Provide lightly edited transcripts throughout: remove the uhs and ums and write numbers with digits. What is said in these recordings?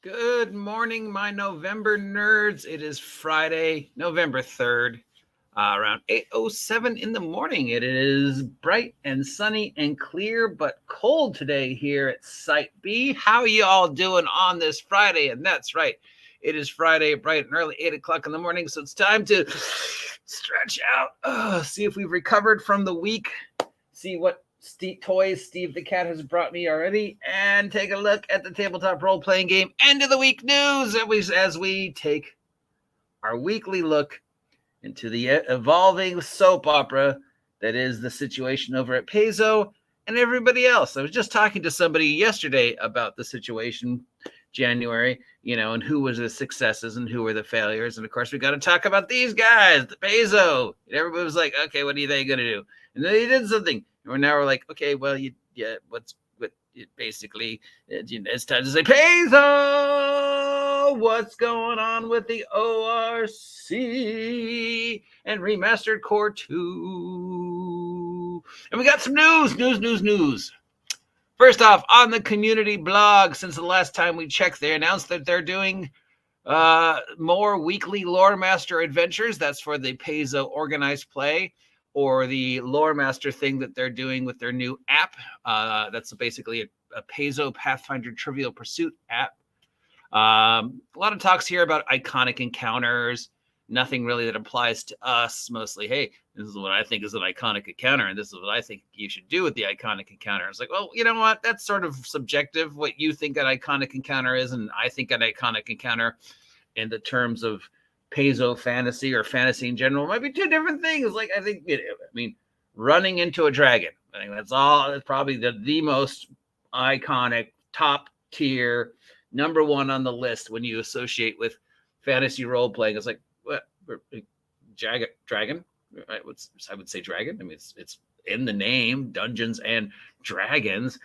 Good morning, my November nerds. It is Friday, November 3rd, around 8:07 in the morning. It is bright and sunny and clear, but cold today here at Site B. How you all doing on this Friday? And that's right, it is Friday, bright and early, 8 o'clock in the morning, so it's time to stretch out, see if we've recovered from the week, see what toys Steve the Cat has brought me already, and take a look at the tabletop role-playing game end of the week news as we take our weekly look into the evolving soap opera that is the situation over at Paizo and everybody else. I was just talking to somebody yesterday about the situation, January, and who was the successes and who were the failures. And of course, we got to talk about these guys, the Paizo. And everybody was like, okay, what are they going to do? And then they did something. And now we're like, okay, well, basically, it's time to say, Paizo, what's going on with the ORC and Remastered Core 2? And we got some news. First off, on the community blog, since the last time we checked, they announced that they're doing more weekly Lore Master adventures. That's for the Paizo organized play, or the Lore Master thing that they're doing with their new app. That's basically a Paizo Pathfinder Trivial Pursuit app. A lot of talks here about iconic encounters. Nothing really that applies to us. Mostly, hey, this is what I think is an iconic encounter, and this is what I think you should do with the iconic encounter. It's like, well, you know what? That's sort of subjective, what you think an iconic encounter is, and I think an iconic encounter in the terms of Paizo fantasy or fantasy in general might be two different things. Like, I think, running into a dragon. I think that's all. It's probably the most iconic, top tier, number one on the list when you associate with fantasy role playing. It's like, what? Dragon? I would say dragon. I mean, it's in the name, Dungeons and Dragons.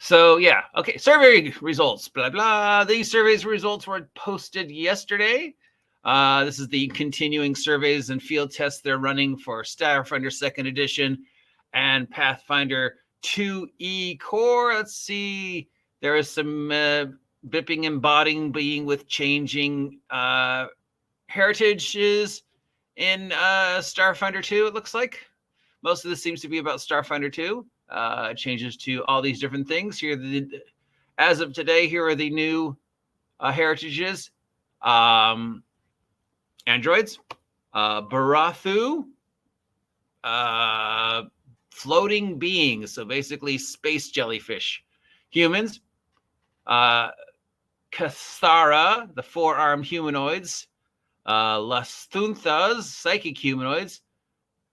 So, yeah. Okay. Survey results, blah, blah. These surveys results were posted yesterday. This is the continuing surveys and field tests they're running for Starfinder 2nd Edition and Pathfinder 2E Core. Let's see. There is some bipping and botting being with changing heritages in Starfinder 2, it looks like. Most of this seems to be about Starfinder 2. Changes to all these different things. Here, as of today, here are the new heritages. Androids, Barathu, floating beings, so basically space jellyfish. Humans, Kathara, the four-armed humanoids, Lasthunthas, psychic humanoids,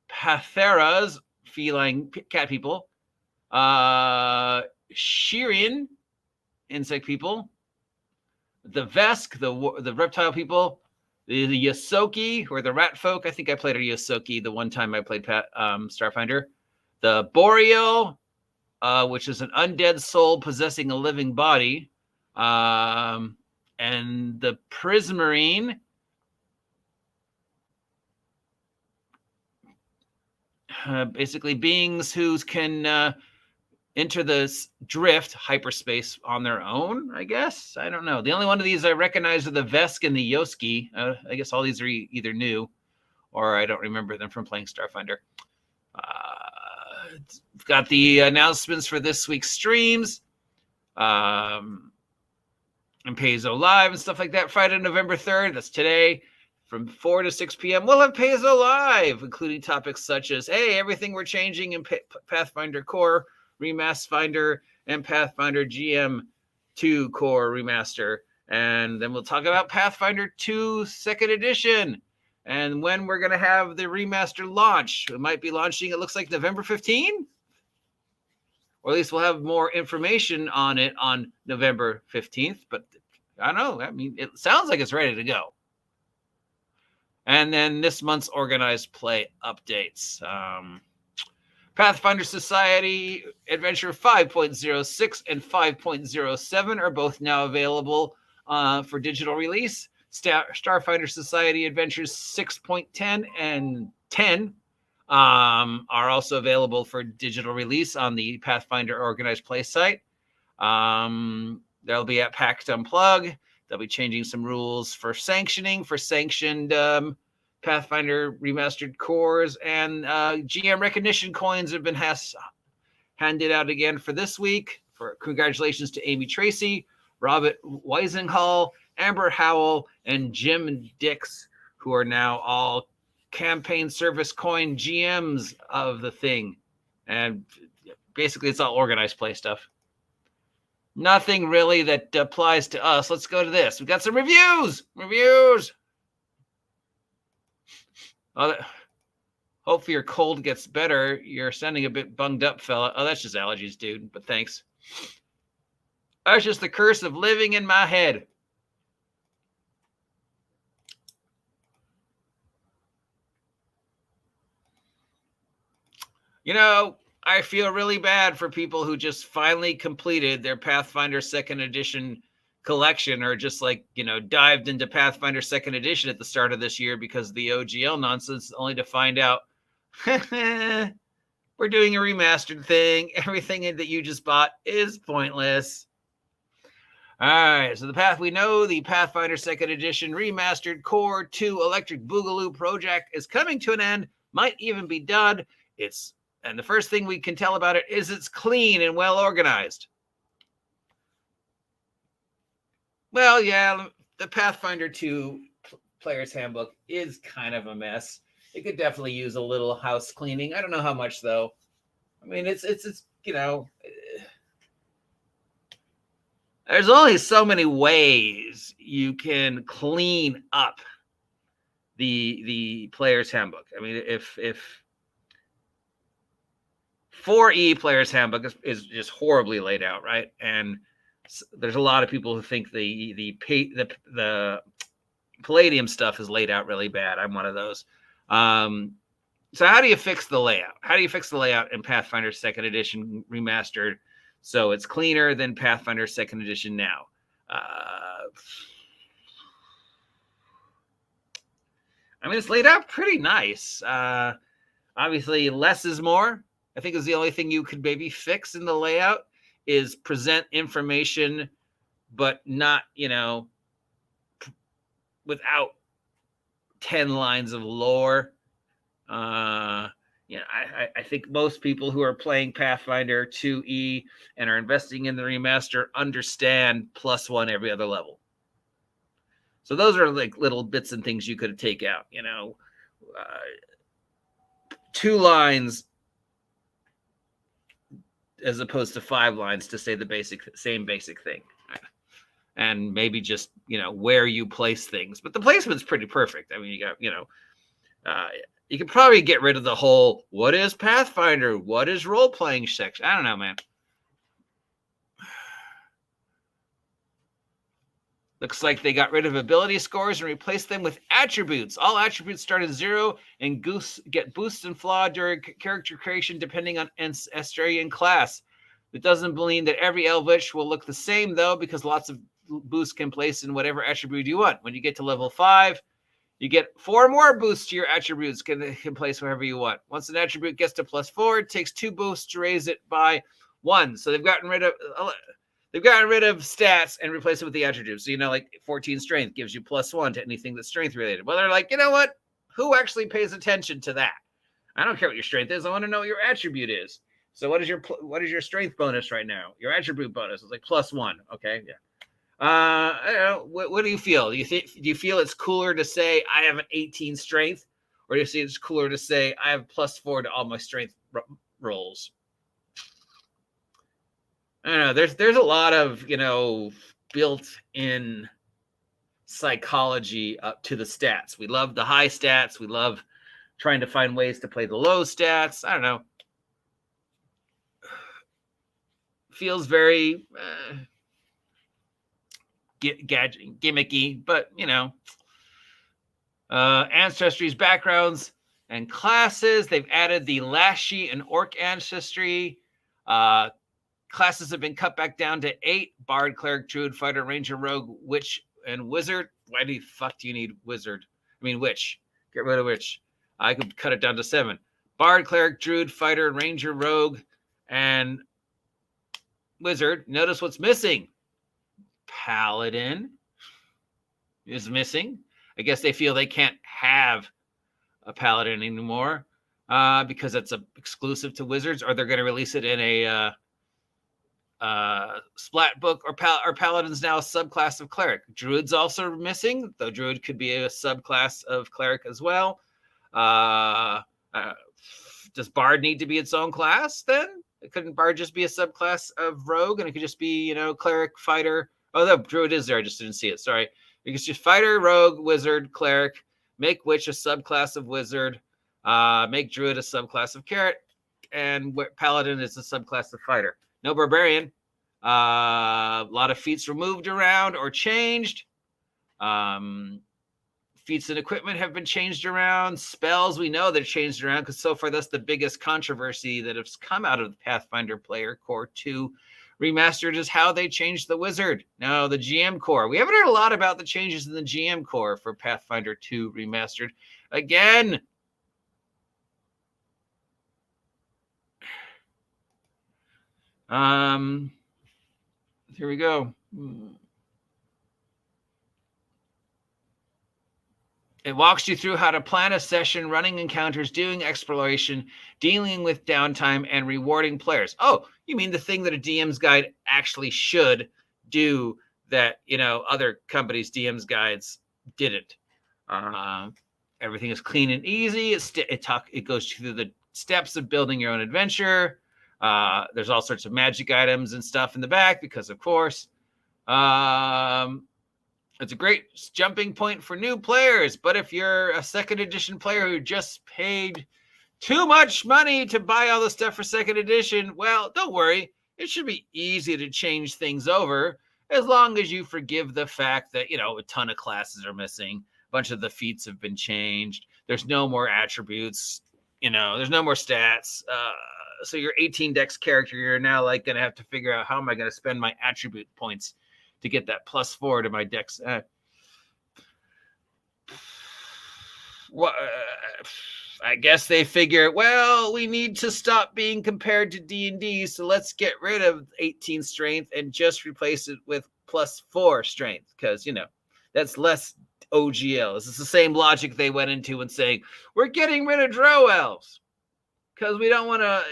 Patheras, feline cat people, Shirin, insect people, the Vesk, the reptile people, the Yosoki, or the rat folk. I think I played a Yosoki the one time I played Starfinder. The Boreal, which is an undead soul possessing a living body, and the Prismarine, basically beings who can enter the drift hyperspace on their own, I guess. I don't know. The only one of these I recognize are the Vesk and the Yoski. I guess all these are either new or I don't remember them from playing Starfinder. We've got the announcements for this week's streams and Paizo Live and stuff like that. Friday, November 3rd, that's today, from 4 to 6 p.m. We'll have Paizo Live, including topics such as, hey, everything we're changing in Pathfinder Core, Remastered, and Pathfinder GM 2 Core Remaster. And then we'll talk about Pathfinder 2 2nd Edition and when we're going to have the remaster launch. It might be launching, it looks like November 15, or at least we'll have more information on it on November 15th. But I don't know. I mean, it sounds like it's ready to go. And then this month's organized play updates. Pathfinder Society Adventure 5.06 and 5.07 are both now available for digital release. Starfinder Society Adventures 6.10 and 10 are also available for digital release on the Pathfinder Organized Play site. They'll be at PAX Unplug. They'll be changing some rules for sanctioned Pathfinder Remastered cores, and GM recognition coins have been handed out again for this week. For congratulations to Amy Tracy, Robert Weisenhall, Amber Howell, and Jim Dix, who are now all campaign service coin GMs of the thing. And basically, it's all organized play stuff. Nothing really that applies to us. Let's go to this. We got some reviews. Hopefully your cold gets better. You're sounding a bit bunged up, fella. Oh, that's just allergies, dude. But thanks. That's just the curse of living in my head. You know, I feel really bad for people who just finally completed their Pathfinder 2nd Edition collection, or just dived into Pathfinder 2nd Edition at the start of this year because of the OGL nonsense, only to find out we're doing a remastered thing. Everything that you just bought is pointless. All right, so the Pathfinder 2nd Edition Remastered Core 2 Electric Boogaloo project is coming to an end, might even be done. And the first thing we can tell about it is it's clean and well organized. Well, yeah, the Pathfinder 2 Player's Handbook is kind of a mess. It could definitely use a little house cleaning. I don't know how much, though. I mean, it's there's only so many ways you can clean up the Player's Handbook. I mean, if 4E Player's Handbook is just horribly laid out, right? And there's a lot of people who think the Palladium stuff is laid out really bad. I'm one of those. So how do you fix the layout? How do you fix the layout in Pathfinder 2nd Edition Remastered so it's cleaner than Pathfinder 2nd Edition now? I mean, it's laid out pretty nice. Obviously, less is more. I think is the only thing you could maybe fix in the layout is present information, but not, without 10 lines of lore. I think most people who are playing Pathfinder 2E and are investing in the remaster understand +1 every other level. So those are like little bits and things you could take out, 2 lines as opposed to 5 lines to say the same basic thing. And maybe just, where you place things. But the placement's pretty perfect. I mean, you got, you could probably get rid of the whole, what is Pathfinder? What is role-playing section? I don't know, man. Looks like they got rid of ability scores and replaced them with attributes. All attributes start at 0 and get boosts and flaw during character creation depending on Australian class. It doesn't mean that every Elvish will look the same, though, because lots of boosts can place in whatever attribute you want. When you get to level 5, you get 4 more boosts to your attributes can place wherever you want. Once an attribute gets to +4, it takes 2 boosts to raise it by 1. So they've gotten rid of stats and replaced it with the attributes. So, like 14 strength gives you +1 to anything that's strength related. Well, they're like, you know what? Who actually pays attention to that? I don't care what your strength is. I want to know what your attribute is. So what is your strength bonus right now? Your attribute bonus is like +1. Okay, yeah. I don't know. What do you feel? Do you feel it's cooler to say I have an 18 strength, or do you see it's cooler to say I have +4 to all my strength rolls? I don't know. There's a lot of built-in psychology up to the stats. We love the high stats. We love trying to find ways to play the low stats. I don't know. Feels very gimmicky, but ancestries, backgrounds, and classes. They've added the Lashy and Orc ancestry. Classes have been cut back down to 8: Bard, Cleric, Druid, Fighter, Ranger, Rogue, Witch, and Wizard. Why the fuck do you need Wizard? I mean, Witch. Get rid of Witch. I could cut it down to 7: Bard, Cleric, Druid, Fighter, Ranger, Rogue, and Wizard. Notice what's missing. Paladin is missing. I guess they feel they can't have a Paladin anymore because it's exclusive to Wizards, or they're going to release it in a splat book, or Paladin's now a subclass of Cleric. Druid's also missing, though Druid could be a subclass of Cleric as well. Does Bard need to be its own class then? Couldn't Bard just be a subclass of Rogue, and it could just be, Cleric, Fighter? Oh, the Druid is there. I just didn't see it. Sorry. It's just Fighter, Rogue, Wizard, Cleric. Make Witch a subclass of Wizard. Make Druid a subclass of Carrot. And Paladin is a subclass of Fighter. No Barbarian. A lot of feats were moved around or changed. Feats and equipment have been changed around. Spells, we know they're changed around because so far that's the biggest controversy that has come out of the Pathfinder Player Core 2 Remastered is how they changed the Wizard. Now, the GM Core. We haven't heard a lot about the changes in the GM Core for Pathfinder 2 Remastered. Again, here we go. It walks you through how to plan a session, running encounters, doing exploration, dealing with downtime, and rewarding players. Oh, you mean the thing that a DM's guide actually should do that, other companies' DM's guides didn't. Everything is clean and easy. It goes through the steps of building your own adventure. There's all sorts of magic items and stuff in the back because, of course, it's a great jumping point for new players. But if you're a second edition player who just paid too much money to buy all the stuff for second edition, well, don't worry. It should be easy to change things over as long as you forgive the fact that, a ton of classes are missing. A bunch of the feats have been changed. There's no more attributes. There's no more stats. So your 18 dex character, you're now going to have to figure out how am I going to spend my attribute points to get that +4 to my dex. I guess they figure, well, we need to stop being compared to D&D, so let's get rid of 18 strength and just replace it with +4 strength, because, that's less OGL. This is the same logic they went into when saying, we're getting rid of Drow Elves because we don't want to,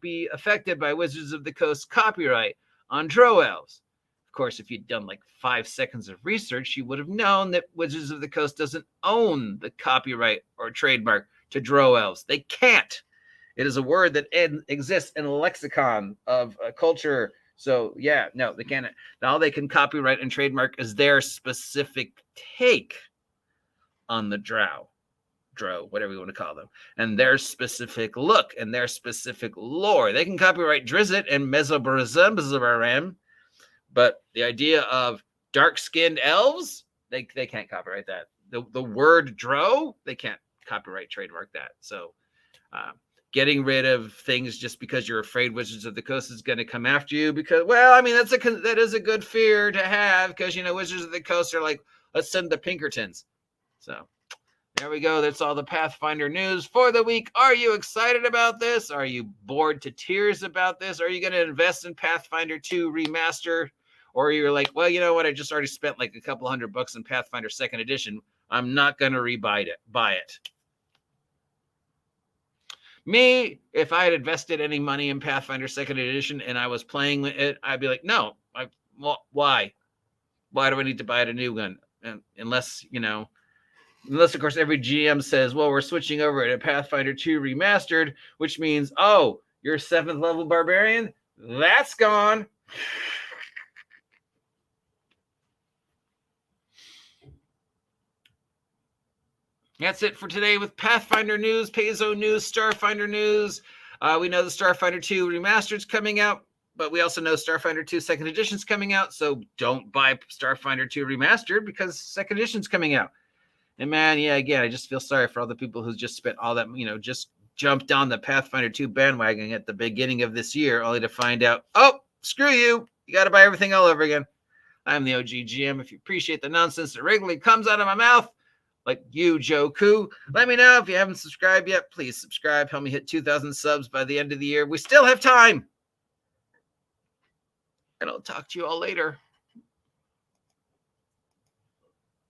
be affected by Wizards of the Coast copyright on Drow Elves. Of course, if you'd done 5 seconds of research, you would have known that Wizards of the Coast doesn't own the copyright or trademark to Drow Elves. They can't. It is a word that exists in a lexicon of culture. So, yeah, no, they can't. All they can copyright and trademark is their specific take on the Drow, whatever you want to call them, and their specific look and their specific lore. They can copyright Drizzt and Mesobaram, but the idea of dark-skinned elves, they can't copyright that. The word Drow, they can't copyright trademark that. So getting rid of things just because you're afraid Wizards of the Coast is going to come after you because, well, I mean, that is a good fear to have because, Wizards of the Coast are like, let's send the Pinkertons. So there we go. That's all the Pathfinder news for the week. Are you excited about this? Are you bored to tears about this? Are you going to invest in Pathfinder 2 Remastered? Or you're like, well, you know what? I just already spent a couple $100 in Pathfinder 2nd Edition. I'm not going to buy it. Me, if I had invested any money in Pathfinder 2nd Edition and I was playing it, I'd be like, no. Why? Why do I need to buy it a new gun? Unless, of course, every GM says, well, we're switching over to Pathfinder 2 Remastered, which means, oh, you're 7th level barbarian? That's gone. That's it for today with Pathfinder news, Paizo news, Starfinder news. We know the Starfinder 2 Remastered's coming out, but we also know Starfinder 2 2nd Edition's coming out, so don't buy Starfinder 2 Remastered because 2nd Edition's coming out. And man, yeah, again, I just feel sorry for all the people who just spent all that, just jumped on the Pathfinder 2 bandwagon at the beginning of this year, only to find out, oh, screw you. You got to buy everything all over again. I'm the OGGM. If you appreciate the nonsense that regularly comes out of my mouth, like you, Joe Koo, let me know. If you haven't subscribed yet, please subscribe. Help me hit 2,000 subs by the end of the year. We still have time. And I'll talk to you all later.